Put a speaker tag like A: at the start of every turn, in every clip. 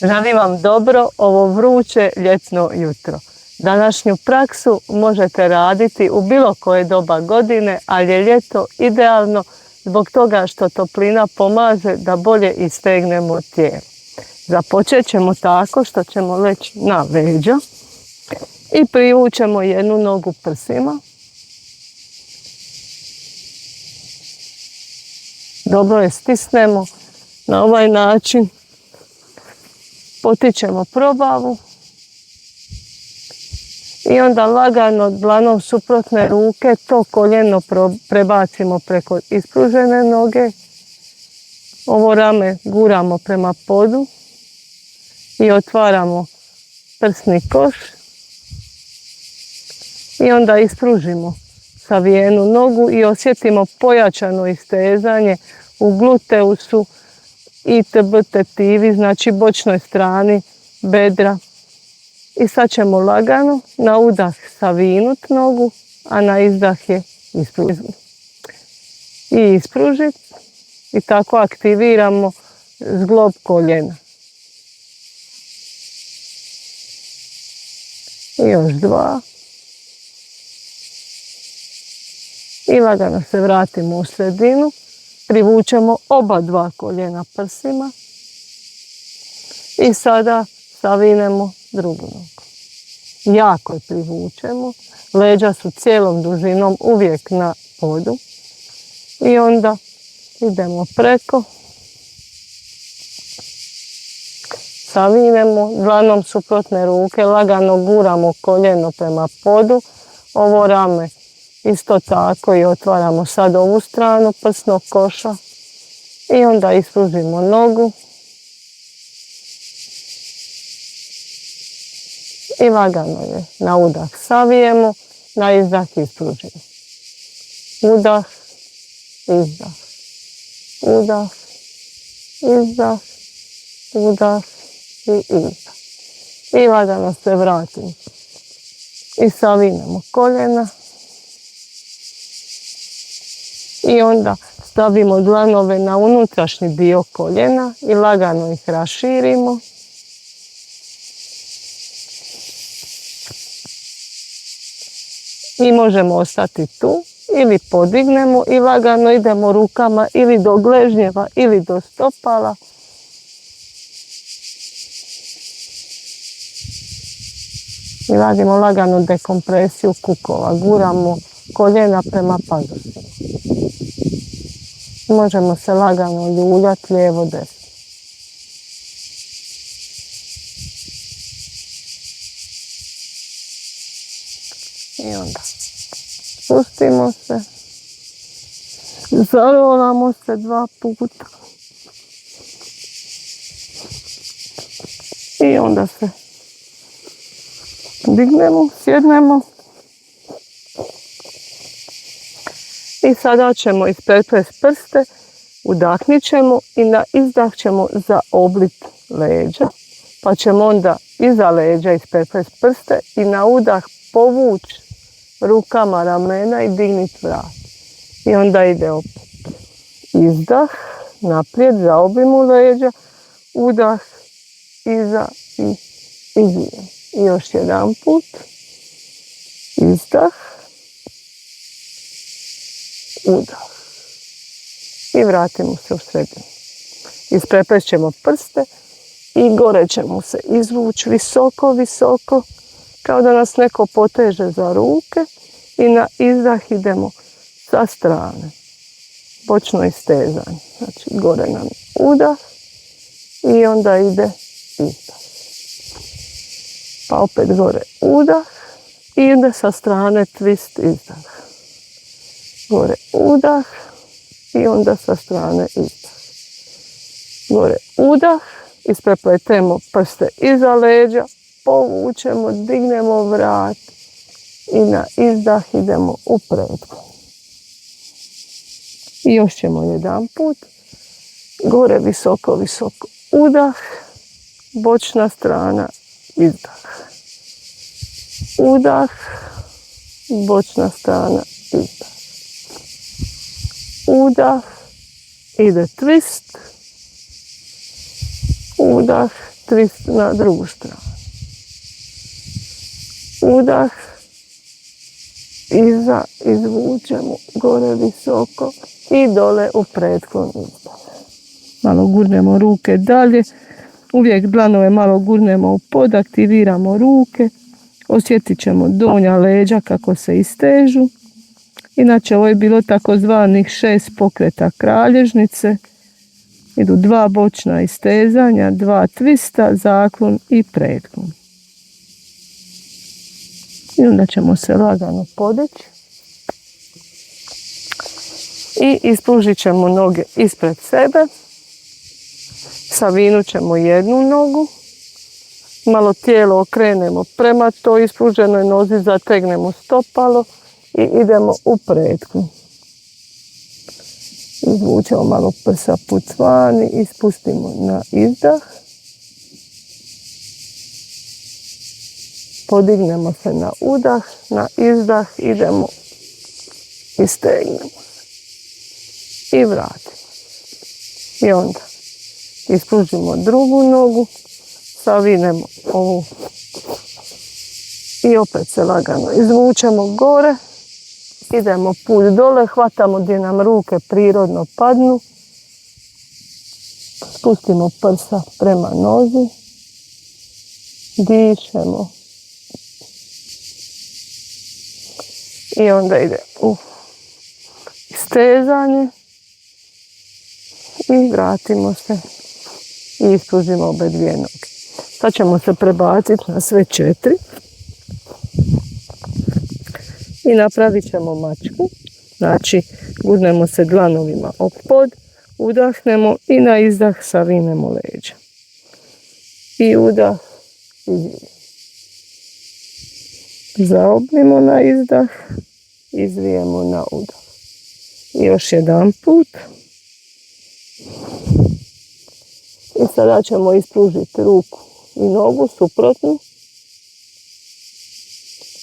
A: Želim vam dobro ovo vruće ljetno jutro. Današnju praksu možete raditi u bilo koje doba godine, ali je ljeto idealno zbog toga što toplina pomaže da bolje istegnemo tijelo. Započet ćemo tako što ćemo leći na leđa i privučemo jednu nogu prsima. Dobro je stisnemo na ovaj način. Potičemo probavu i onda lagano dlanom suprotne ruke to koljeno prebacimo preko ispružene noge. Ovo rame guramo prema podu i otvaramo prsni koš. I onda ispružimo savijenu nogu i osjetimo pojačano istezanje u gluteusu i tetivi, znači bočnoj strani bedra. I sad ćemo lagano na udah savinut nogu, a na izdah je ispružiti. I ispružiti. I tako aktiviramo zglob koljena. I još dva. I lagano se vratimo u sredinu. Privučemo oba dva koljena prsima. I sada savinemo drugu nogu. Jako je privučemo. Leđa su cijelom dužinom uvijek na podu. I onda idemo preko. Savinemo dlanom suprotne ruke. Lagano guramo koljeno prema podu. Ovo rame isto tako i otvaramo sad ovu stranu prsnog koša. I onda ispružimo nogu. I lagano je na udah savijemo, na izdah ispružimo. Udah, izdah, udah, izdah, udah i izdah. I lagano se vratimo. I savinemo koljena. I onda stavimo dlanove na unutrašnji dio koljena i lagano ih raširimo. I možemo ostati tu ili podignemo i lagano idemo rukama ili do gležnjeva ili do stopala. I radimo lagano dekompresiju kukova. Guramo koljena prema pazusima. Možemo se lagano ljuljati lijevo desno. I onda spustimo se, zarolamo se 2 puta i onda se dignemo, sjednemo i sada ćemo ispreplesti prste, udahnit ćemo i na izdah ćemo zaobliti leđa, pa ćemo onda iza leđa ispreplesti prste i na udah povući rukama ramena i digniti vrat. I onda ide opet. Izdah, naprijed, zaobimo leđa, udah, iza i izvijem. I još jedan put. Izdah, udah. I vratimo se u sredinu. Ispreplest ćemo prste i gore ćemo se izvući visoko, visoko, kao da nas neko poteže za ruke i na izdah idemo sa strane. Bočno istezanje. Znači gore nam udah i onda ide izdah. Pa opet gore udah i ide sa strane twist izdah. Gore udah i onda sa strane izdah. Gore udah, isprepletemo prste iza leđa, povučemo, dignemo vrat i na izdah idemo u predklon. I još ćemo jedan put. Gore visoko, visoko udah, bočna strana, izdah. Udah, bočna strana, izdah. Udah, ide twist. Udah twist na drugu stranu. Udah, iza, izvučemo gore visoko i dole u pretklon izdah. Malo gurnemo ruke dalje, uvijek dlanove malo gurnemo u pod, aktiviramo ruke, osjetit ćemo donja leđa kako se istežu. Inače ovo je bilo takozvanih 6 pokreta kralježnice. Idu 2 bočna istezanja, 2 twista, zaklon i pretklon. I onda ćemo se lagano podići. I ispružit ćemo noge ispred sebe. Savinut ćemo jednu nogu. Malo tijelo okrenemo prema toj ispruženoj nozi, zategnemo stopalo i idemo u pretklon. Izvučemo malo prsa put vani i spustimo na izdah. Podignemo se na udah, na izdah, idemo i stegnemo se. I vratimo. I onda ispružimo drugu nogu, savinemo ovu i opet se lagano izvučemo gore. Idemo put dole, hvatamo gdje nam ruke prirodno padnu. Spustimo prsa prema nozi. Dišemo. I onda ide u stezanje. I vratimo se. I ispružimo obe dvije noge. Sad ćemo se prebaciti na sve 4. I napravit ćemo mačku. Znači, gurnemo se dlanovima o pod, udahnemo i na izdah savinemo leđa. I udah, izvijemo. Zaobnimo na izdah, izvijemo na udah. I još jedan put. I sada ćemo ispružiti ruku i nogu suprotnu.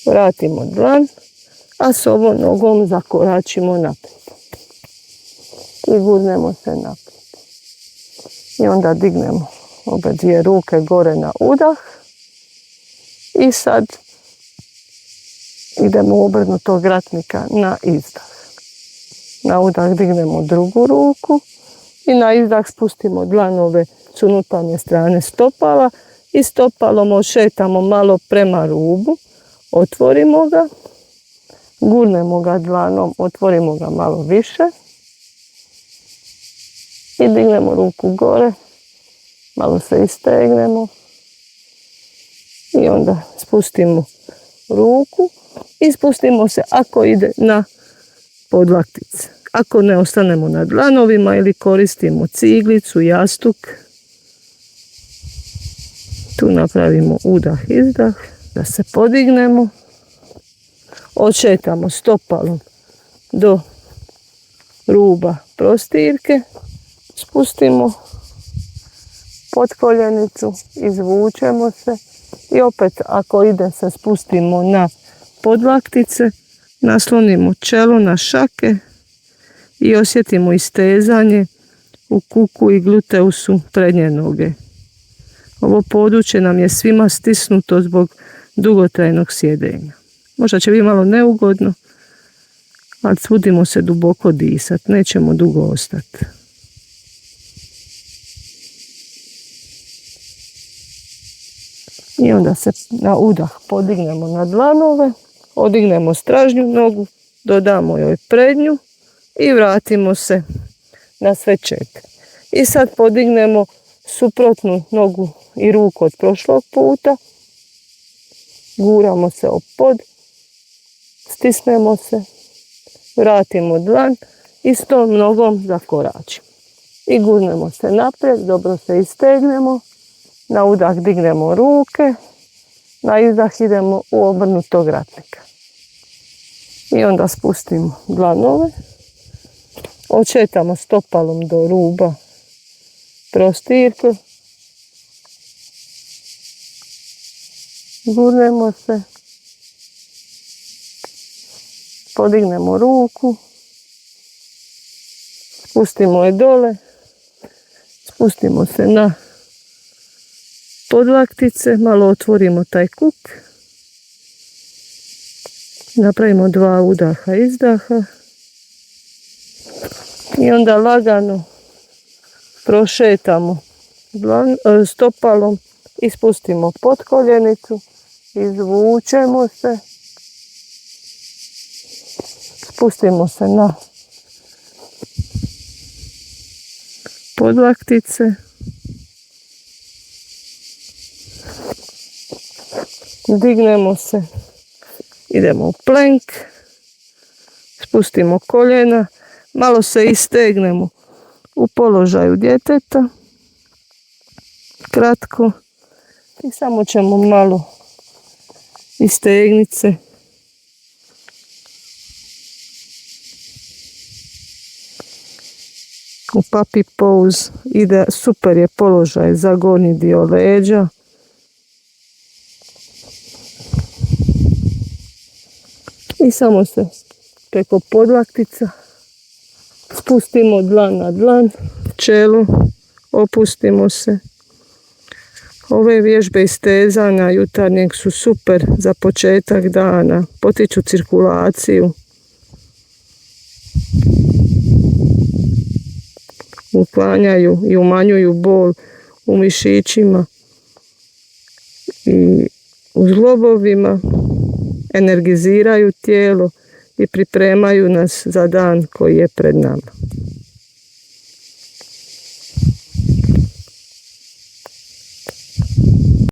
A: Vratimo dlan, a s ovom nogom zakoračimo naprijed. I gurnemo se naprijed. I onda dignemo obe dvije ruke gore na udah. I sad idemo u obrnutog ratnika na izdah. Na udah dignemo drugu ruku i na izdah spustimo dlanove s unutarnje strane stopala i stopalom odšetamo malo prema rubu. Otvorimo ga, gurnemo ga dlanom, otvorimo ga malo više i dignemo ruku gore, malo se istegnemo i onda spustimo ruku i spustimo se ako ide na podlaktice. Ako ne, ostanemo na dlanovima ili koristimo ciglicu, jastuk. Tu napravimo udah, izdah, da se podignemo. Odšetamo stopalom do ruba prostirke. Spustimo pod koljenicu, izvučemo se i opet ako ide se spustimo na podlaktice, naslonimo čelo na šake i osjetimo istezanje u kuku i gluteusu prednje noge. Ovo područje nam je svima stisnuto zbog dugotrajnog sjedenja. Možda će biti malo neugodno, ali trudimo se duboko disati, nećemo dugo ostati. I onda se na udah podignemo na dlanove, odignemo stražnju nogu, dodamo joj prednju i vratimo se na sve 4. I sad podignemo suprotnu nogu i ruku od prošlog puta, guramo se o pod, stisnemo se, vratimo dlan i s tom nogom zakoračimo. I gurnemo se naprijed, dobro se istegnemo, na udah dignemo ruke, na izdah idemo u obrnutog ratnika. I onda spustimo dlanove, odšetamo stopalom do ruba prostirke, gurnemo se, podignemo ruku, spustimo je dole, spustimo se na podlaktice, malo otvorimo taj kuk. Napravimo 2 udaha, izdaha. I onda lagano prošetamo stopalom i spustimo pod koljenicu. Izvučemo se. Spustimo se na podlaktice. Dignemo se. Idemo u plank. Spustimo koljena. Malo se istegnemo u položaju djeteta. Kratko. I samo ćemo malo istegniti se. U puppy pose ide, super je položaj za gornji dio leđa. I samo se preko podlaktica spustimo dlan na dlan, čelo, opustimo se. Ove vježbe istezanja jutarnjeg su super za početak dana, potiču cirkulaciju. Uklanjaju i umanjuju bol u mišićima i u zglobovima, energiziraju tijelo i pripremaju nas za dan koji je pred nama.